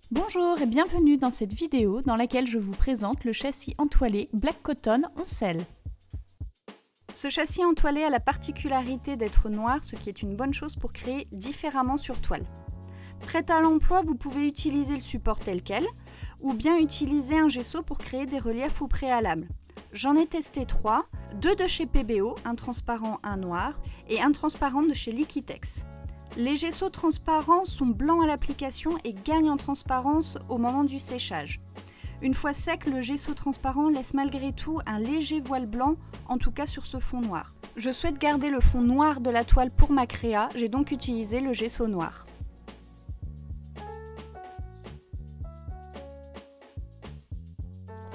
Bonjour et bienvenue dans cette vidéo dans laquelle je vous présente le châssis entoilé Black Cotton Oncel. Ce châssis entoilé a la particularité d'être noir, ce qui est une bonne chose pour créer différemment sur toile. Prêt à l'emploi, vous pouvez utiliser le support tel quel ou bien utiliser un gesso pour créer des reliefs au préalable. J'en ai testé 3, 2 de chez PBO, un transparent, un noir, et un transparent de chez Liquitex. Les gessos transparents sont blancs à l'application et gagnent en transparence au moment du séchage. Une fois sec, le gesso transparent laisse malgré tout un léger voile blanc, en tout cas sur ce fond noir. Je souhaite garder le fond noir de la toile pour ma créa, j'ai donc utilisé le gesso noir.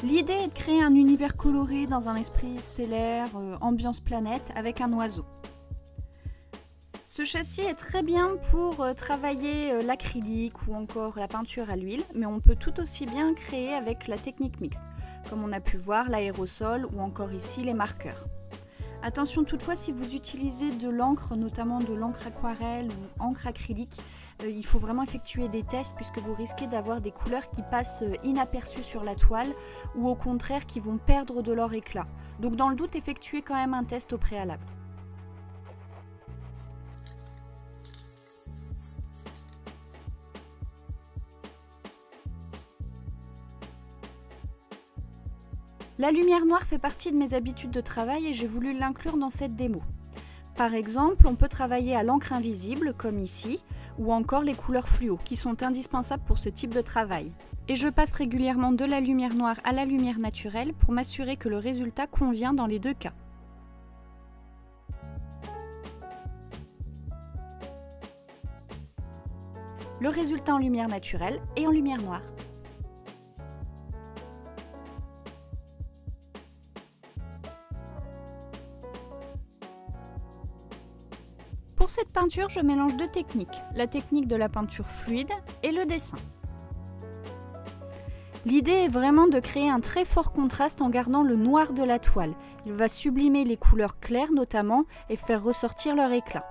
L'idée est de créer un univers coloré dans un esprit stellaire, ambiance planète, avec un oiseau. Ce châssis est très bien pour travailler l'acrylique ou encore la peinture à l'huile, mais on peut tout aussi bien créer avec la technique mixte, comme on a pu voir l'aérosol ou encore ici les marqueurs. Attention toutefois, si vous utilisez de l'encre, notamment de l'encre aquarelle ou encre acrylique, il faut vraiment effectuer des tests puisque vous risquez d'avoir des couleurs qui passent inaperçues sur la toile ou au contraire qui vont perdre de leur éclat. Donc dans le doute, effectuez quand même un test au préalable. La lumière noire fait partie de mes habitudes de travail et j'ai voulu l'inclure dans cette démo. Par exemple, on peut travailler à l'encre invisible, comme ici, ou encore les couleurs fluo, qui sont indispensables pour ce type de travail. Et je passe régulièrement de la lumière noire à la lumière naturelle pour m'assurer que le résultat convient dans les deux cas. Le résultat en lumière naturelle et en lumière noire. Pour cette peinture, je mélange deux techniques, la technique de la peinture fluide et le dessin. L'idée est vraiment de créer un très fort contraste en gardant le noir de la toile. Il va sublimer les couleurs claires notamment et faire ressortir leur éclat.